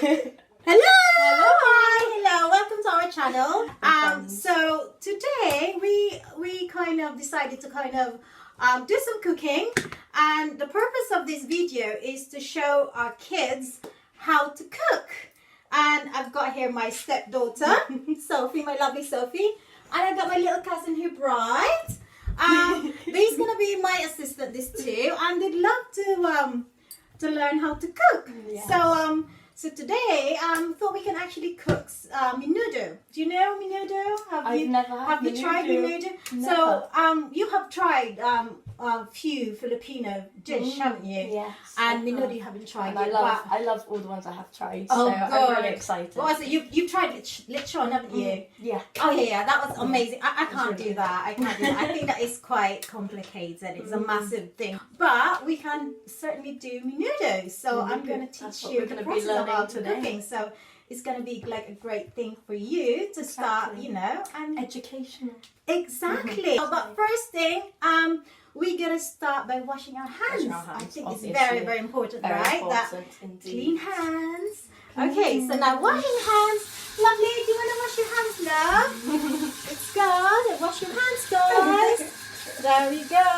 Hello! Hi! Hello! Welcome to our channel. So today we kind of decided to do some cooking, and the purpose of this video is to show our kids how to cook. And I've got here my stepdaughter, Sophie, my lovely Sophie, and I've got my little cousin here, Bright. They's gonna be my assistant, this too, and they'd love to learn how to cook. Yes. So today thought we can actually cook Menudo. Do you know Menudo? Have you tried Menudo? Never. So you have tried a few Filipino dish, haven't you? Yes. And Menudo you haven't tried yet. I love all the ones I have tried. Oh, so I'm really excited. What was it? You've tried lechon, haven't you? Yeah. Oh yeah, that was amazing. I can't do that. I can't do that. I think that is quite complicated. It's a massive thing. But we can certainly do Menudo. So I'm going to teach you the process of how to cooking. So it's going to be like a great thing for you to start, you know, and educational. Exactly. But first thing, we're going to start by washing our hands. I think obviously. It's very, very important, very right? Important, that indeed. clean hands. Okay, so now washing hands. Lovely, do you want to wash your hands, love? It's good. Wash your hands, guys. There we go.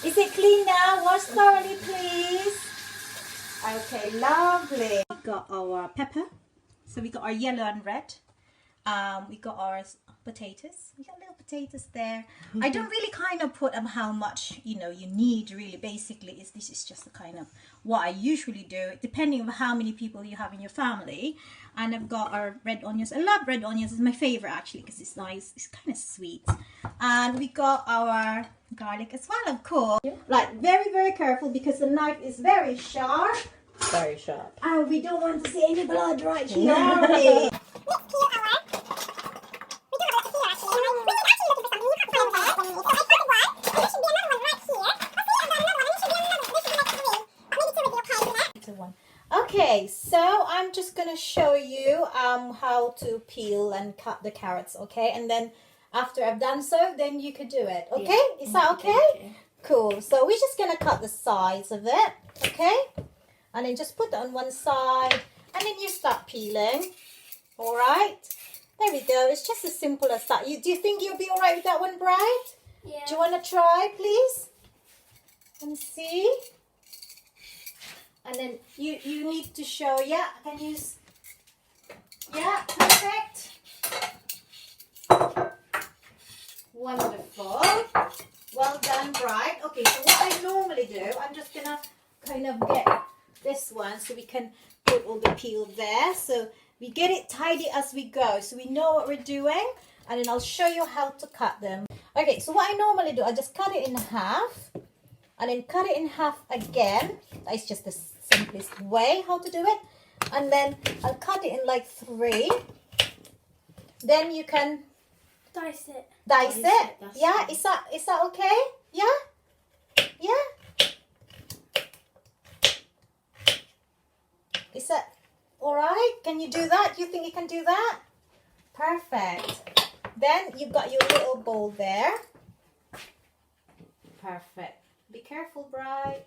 Is it clean now? Wash thoroughly, please. Okay, lovely. We got our pepper. So we got our yellow and red. We got our potatoes. We got little potatoes there. I don't really kind of put how much you need really. Basically, this is just the kind of what I usually do, depending on how many people you have in your family. And I've got our red onions. I love red onions. It's my favorite actually because it's nice. It's kind of sweet. And we got our garlic as well, of course. Yeah. Like very, very careful because the knife is very sharp. Very sharp. And we don't want to see any blood right here, are we? Okay, so I'm just gonna show you how to peel and cut the carrots, okay? And then after I've done so, then you could do it, okay? Yeah. Is that okay? Cool. So we're just gonna cut the sides of it, okay? And then just put it on one side, and then you start peeling. All right. There we go. It's just as simple as that. Do you think you'll be all right with that one, Bright? Yeah. Do you want to try, please? And see. And then you need to show, yeah, I can use, yeah, perfect. Wonderful. Well done, Bright. Okay, so what I normally do, I'm just going to kind of get this one so we can put all the peel there. So we get it tidy as we go, so we know what we're doing, and then I'll show you how to cut them. Okay, so what I normally do, I just cut it in half, and then cut it in half again. That's just the simplest way how to do it. And then I'll cut it in like 3. Then you can dice it. Dice it. Yeah, is that okay? Yeah? Yeah? Is that alright? Can you do that? Do you think you can do that? Perfect. Then you've got your little bowl there. Perfect. Be careful, Bright.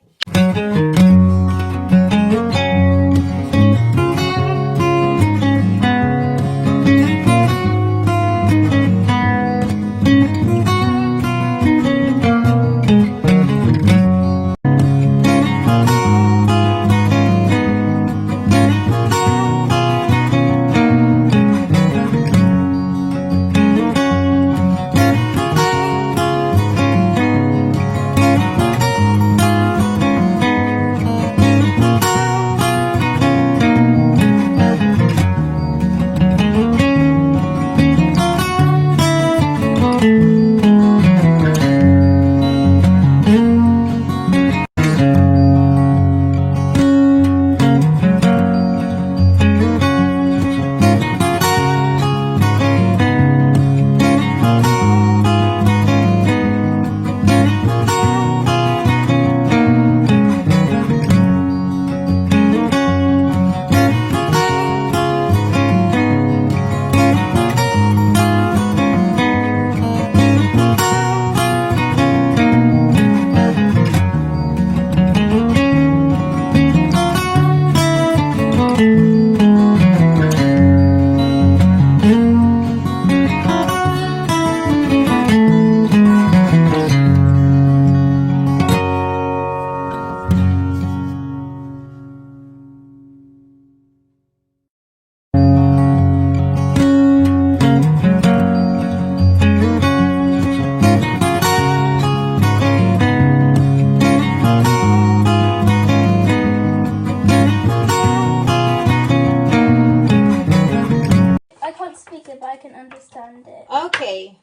I can't speak it, but I can understand it. Okay.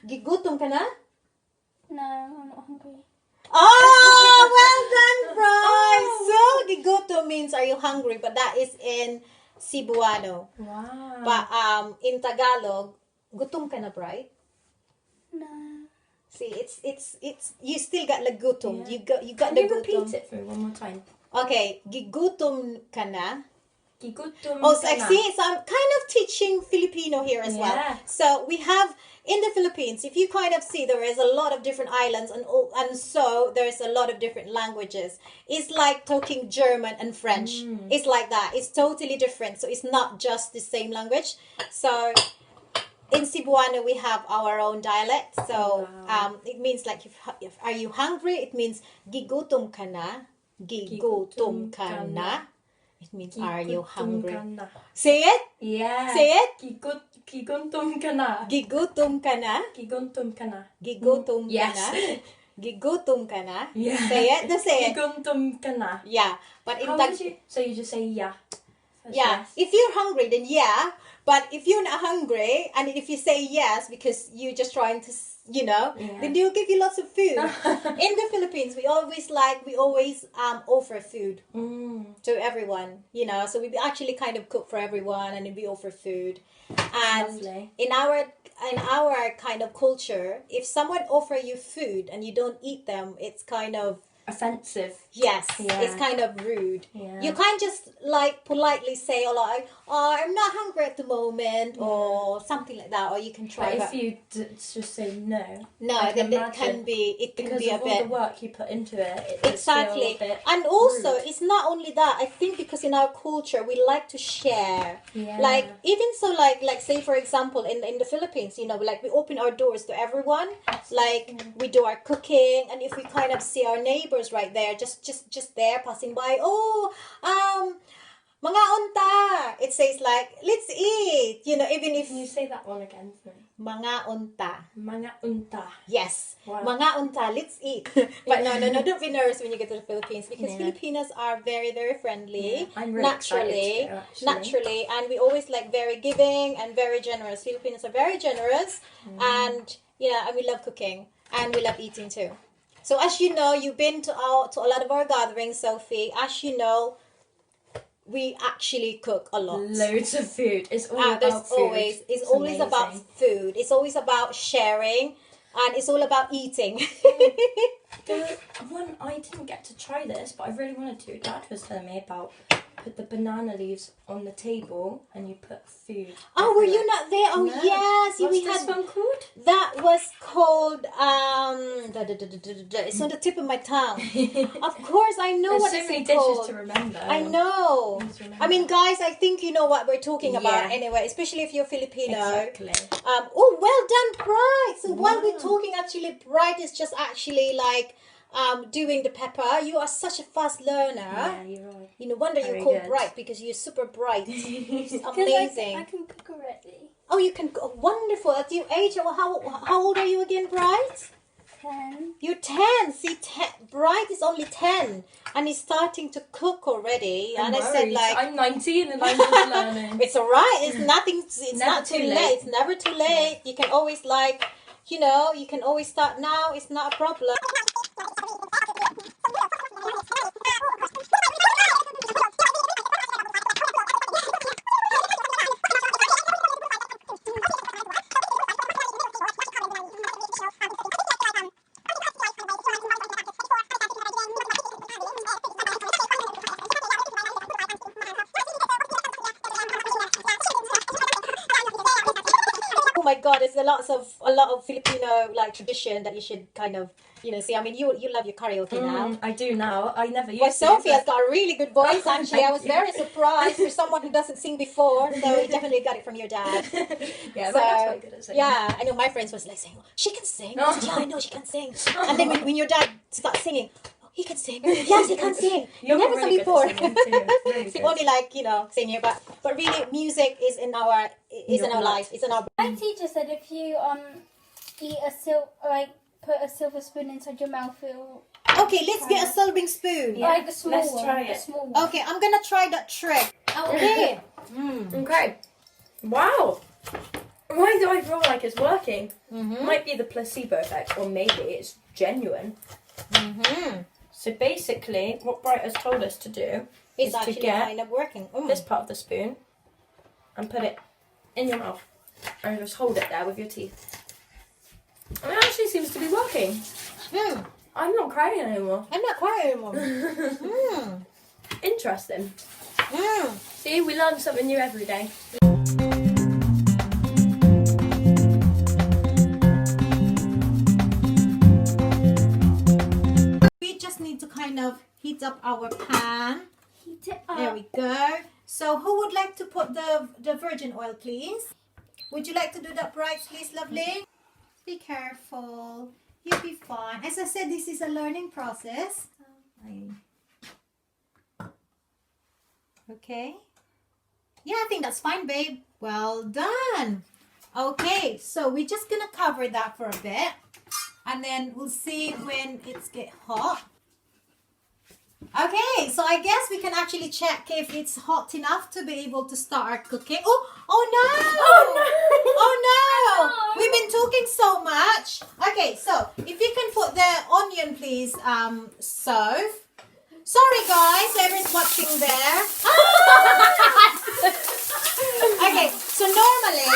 Gigutom ka na? No, I'm not hungry. Oh, well done, Bryce. So, gigutom means are you hungry? But that is in Cebuano. Wow. But in Tagalog, gutom ka na, Bryce? No. See, it's you still got the gutom. Yeah. You got Can the you gutom. repeat it for me one more time? Okay, gigutom ka na. Gigutom Oh, so ka I na. see. So I'm kind of teaching Filipino here as well. Yeah. So we have in the Philippines, if you kind of see, there is a lot of different islands, and so there's a lot of different languages. It's like talking German and French. It's like that. It's totally different. So it's not just the same language. So in Cebuano, we have our own dialect. So it means like if are you hungry? It means gigutom ka na. Gigutom ka na. It means are you hungry? Gigutom ka na. Say it. Yeah. Say it. Gigutom ka na. Gigutom ka na. Gigutom ka na. Gigutom ka Yes. na. Gigutom ka na. Yeah. Say it. Just say it. Gigutom ka na. Yeah. But in How would you? So you just say yeah. That's yeah. yes. If you're hungry, then yeah. But if you're not hungry, and if you say yes because you're just trying to, then they'll give you lots of food. In the Philippines, we always offer food to everyone. So we actually kind of cook for everyone, and we offer food. And Lovely. in our kind of culture, if someone offer you food and you don't eat them, it's kind of Offensive. yes, Yeah. it's kind of rude. Yeah. You can't just like politely say or like, "Oh, I'm not hungry at the moment," or something like that. Or you can try. But if you just say no, no, I then it imagine can be because a of all bit the work you put into it. It's exactly. Still a bit And also, rude. it's not only that. I think because in our culture we like to share. Yeah. Like even so, like say for example, in the Philippines, like we open our doors to everyone. Like we do our cooking, and if we kind of see our neighbors right there, just there passing by, mga unta. It says like, let's eat. Even if Can you say that one again for me? mga unta. Mga unta. Yes. Wow. Mga unta, let's eat. But no, don't be nervous when you get to the Philippines because Filipinos are very, very friendly. Yeah, I'm really naturally, excited to go, actually. naturally, and we always like very giving and very generous. Filipinos are very generous, and and we love cooking and we love eating too. So as you know, you've been to a lot of our gatherings, Sophie. As you know, we actually cook a lot. Loads of food. It's all There's about food. it's always amazing. about food. It's always about sharing, and it's all about eating. The one I didn't get to try this, but I really wanted to. Dad was telling me about put the banana leaves on the table and you put food. Oh, were you everywhere. not there? Oh, No. yes. What's We this had one called? that was called it's on the tip of my tongue. Of course, I know There's what so it's many dishes called. to remember. I know. Need to remember. I mean, guys, I think you know what we're talking about Yeah. anyway, especially if you're Filipino. Exactly. Oh, well done, Bright. So while we're talking, actually, Bright is just actually like doing the pepper. You are such a fast learner. Yeah, you're right. No wonder Very you're called good. Bright because you're super bright. It's Because amazing. I can cook already. Oh, you can. Wonderful. At your age, how old are you again, Bright? 10. You're 10. See, Bright is only 10, and he's starting to cook already. I'm and I said worried. like, I'm 19 and I'm just learning. it's alright. It's nothing. It's Never not too too late. late. It's never too late. You can always like, you can always start now. It's not a problem. Oh my God, there's a lot of Filipino like tradition that you should kind of You know, see, I mean, you love your karaoke now. I do now. I never used Well, to. Sophia's but- got a really good voice, actually. I was Thank you. very surprised for someone who doesn't sing before. So you definitely got it from your dad. Yeah, So, my dad's quite good at singing. yeah, I know my friends was like saying, she can sing. I said, yeah, I know she can sing. And then when your dad starts singing, oh, he can sing. Yes, he can sing. You You're never really sang good at before. singing too. Really See, good. only like, you know, singing, but really music is in our Your blood. life. It's in our My teacher said if you eat put a silver spoon inside your mouth, it'll Okay, let's get a serving spoon. Yeah. like a small let's one. try a it. small one. Okay, I'm gonna try that trick. Okay. Okay. Wow. Why do I feel like it's working? Might be the placebo effect, or maybe it's genuine. So basically, what Bright has told us to do It's is to actually get kind of working. this part of the spoon and put it in your mouth and just hold it there with your teeth. And it actually seems to be working. I'm not crying anymore. I'm not crying anymore. Interesting. See, we learn something new every day. We just need to kind of heat up our pan. Heat it There up. we go. So who would like to put the virgin oil, please? Would you like to do that, Bright, please, lovely? Be careful. You'll be fine. As I said, this is a learning process. Okay. Yeah, I think that's fine, babe. Well done. Okay, so we're just gonna cover that for a bit, and then we'll see when it's get hot. Okay, so I guess we can actually check if it's hot enough to be able to start cooking. Oh no! Oh no! We've been talking so much. Okay, so if you can put the onion, please, Soph. Sorry, guys, whoever's watching there. Okay, so normally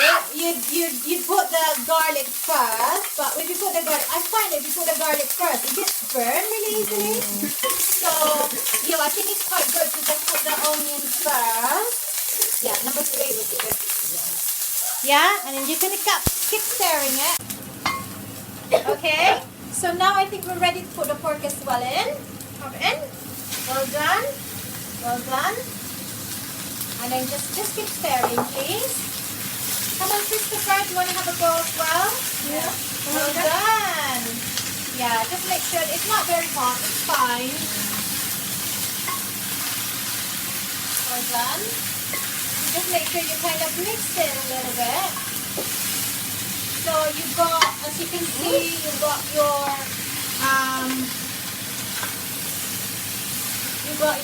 you put the garlic first, but if you put the garlic, I find if you put the garlic first, it gets burned really easily. So I think it's quite good to just put the onions first. Yeah, number 3 would be good. Yeah, and then you're gonna keep stirring it. Okay, so now I think we're ready to put the pork as well in. Pop it in. Well done. Well done. And then just keep stirring, please. Come on, Christopher, do you want to have a go as well? Yeah. Well done. Yeah, just make sure it's not very hot. It's fine. Well done. Just make sure you kind of mix it a little bit. So you've got, as you can see, you've got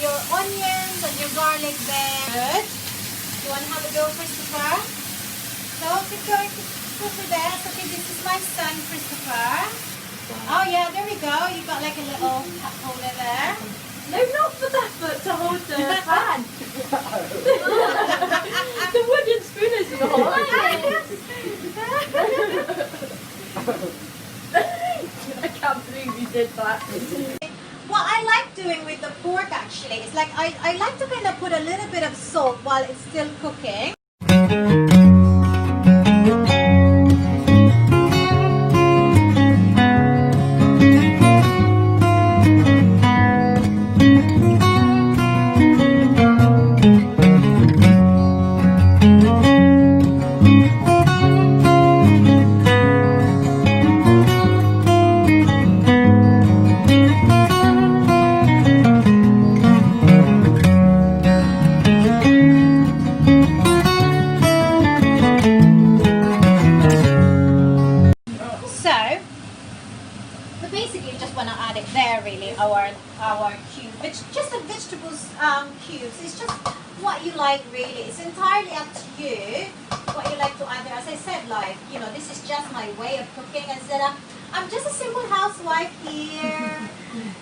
your onions and your garlic there. Good. You want to have a go, Christopher? No, keep going. Over there. Okay, this is my son, Christopher. Oh yeah, there we go. You got like a little cup holder there. No, not for that, but to hold the pan. The wooden spoon is not. I can't believe you did that. What I like doing with the pork actually is like I like to kind of put a little bit of salt while it's still cooking. So basically, you just want to add it there, really. Our cube, which just the vegetables cubes. It's just what you like, really. It's entirely up to you what you like to add there. As I said, like this is just my way of cooking. Instead of I'm just a simple housewife here,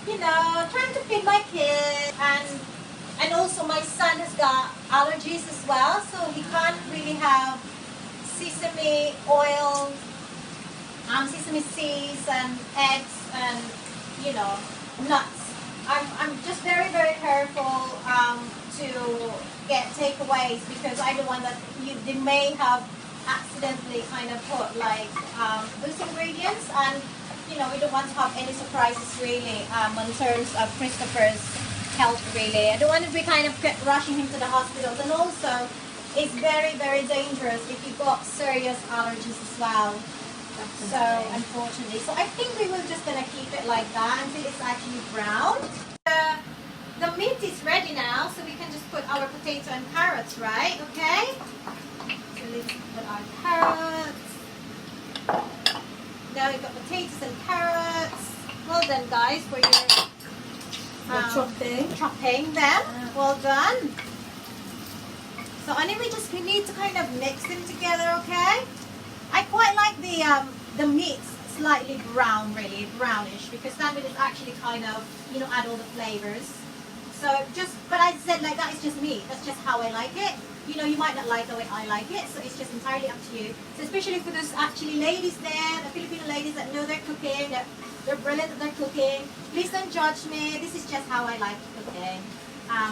trying to feed my kids, and also my son has got allergies as well, so he can't really have sesame oil, sesame seeds and eggs and nuts. I'm just very, very careful to get takeaways because I don't want that they may have accidentally kind of put like those ingredients, and you know, we don't want to have any surprises really in terms of Christopher's health really. I don't want to be kind of rushing him to the hospitals, and also it's very, very dangerous if you've got serious allergies as well. So unfortunately, so I think we will just gonna keep it like that until it's actually brown. The meat is ready now, so we can just put our potato and carrots, right? Okay. So let's put our carrots. Now we've got potatoes and carrots. Well done, guys, for your chopping them. Well done. So and then we need to kind of mix them together, okay? I quite like the meat slightly brown, really brownish, because then it is actually kind of, you know, add all the flavors. So but I said like that is just me. That's just how I like it. You know, you might not like the way I like it, so it's just entirely up to you. So especially for those actually ladies there, the Filipino ladies that know they're cooking, they're brilliant at their cooking. Please don't judge me. This is just how I like cooking.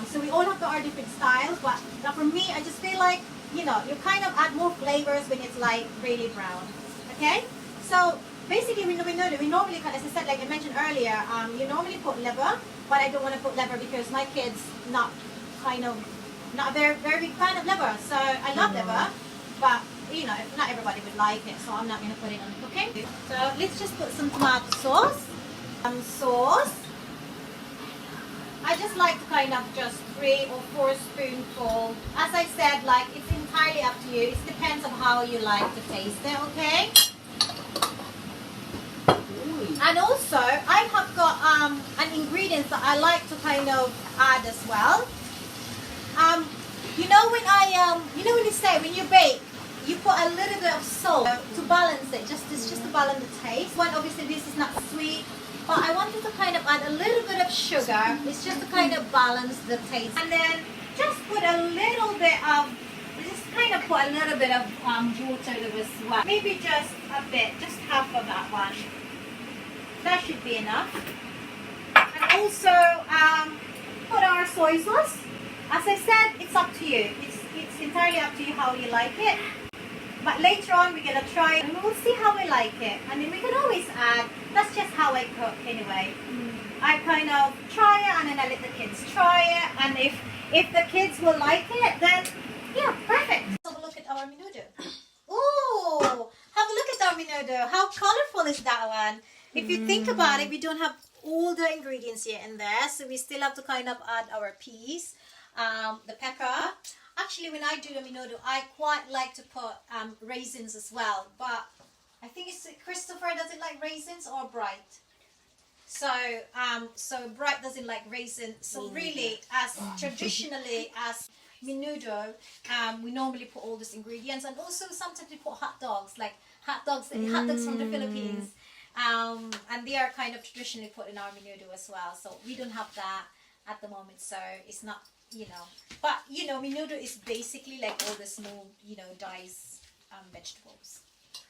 So we all have our different styles, but for me, I just feel like, you know, you kind of add more flavors when it's like really brown. Okay? So basically, we normally, as I said, like I mentioned earlier, you normally put liver, but I don't want to put liver because my kids not a very, very big fan of liver. So I love liver, but you know, not everybody would like it, so I'm not going to put it on cooking. So let's just put some tomato sauce. I just like to kind of just 3 or 4 spoonfuls. As I said, like it's entirely up to you. It depends on how you like to taste it, okay? And also, I have got an ingredient that I like to kind of add as well. You know when when you say when you bake, you put a little bit of salt to balance it, just to balance the taste. One, obviously this is not sweet, but I wanted to kind of add a little bit of sugar. It's just to kind of balance the taste. And then just put a little bit of, water as well. Maybe just a bit, just half of that one. That should be enough. And also put our soy sauce. As I said, it's up to you. It's entirely up to you how you like it. But later on, we're going to try and we'll see how we like it. I mean, we can always add. That's just how I cook anyway. I kind of try it and then I let the kids try it. And if the kids will like it, then yeah, perfect. Have a look at our menudo. Ooh, have a look at our menudo. How colorful is that one? If you think about it, we don't have all the ingredients yet in there. So we still have to kind of add our peas, the pepper. Actually, when I do the menudo, I quite like to put raisins as well. But I think it's Christopher doesn't like raisins or Bright. So Bright doesn't like raisins. So really, as traditionally as menudo, we normally put all these ingredients, and also sometimes we put hot dogs, like hot dogs from the Philippines. And they are kind of traditionally put in our menudo as well. So we don't have that at the moment. So it's not, you know. But, you know, menudo is basically like all the small, you know, diced vegetables.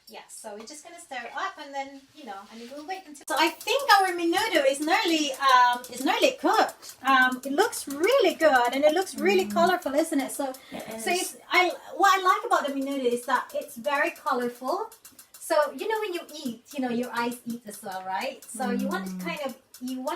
Yeah, so we're just going to stir it up and then, you know, and we'll wait until... So I think our menudo is nearly cooked. It looks really good and it looks really colorful, isn't it? So what I like about the menudo is that it's very colorful. So, you know, when you eat, you know, your eyes eat as well, right? So you want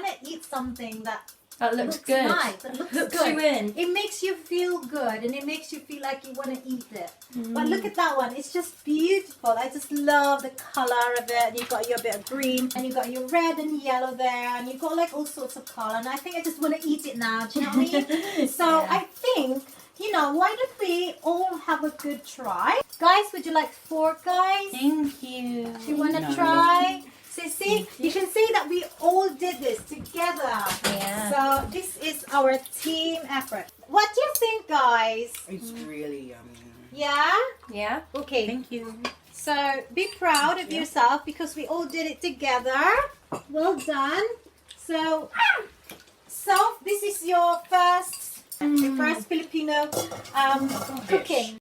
to eat something that looks good. Nice, that looks Hooks good. you in. It makes you feel good and it makes you feel like you want to eat it. But look at that one. It's just beautiful. I just love the color of it. You've got your bit of green and you've got your red and yellow there and you've got like all sorts of color. And I think I just want to eat it now. Do you know what I mean? So yeah. I think, you know, why don't we all have a good try? Guys, would you like fork, guys? Thank you. Do you want to try? So see, you can see that we all did this together. Yeah. So this is our team effort. What do you think, guys? It's really yummy. Yeah? Yeah. Okay. Thank you. So be proud of yourself because we all did it together. Well done. So this is your first Filipino cooking.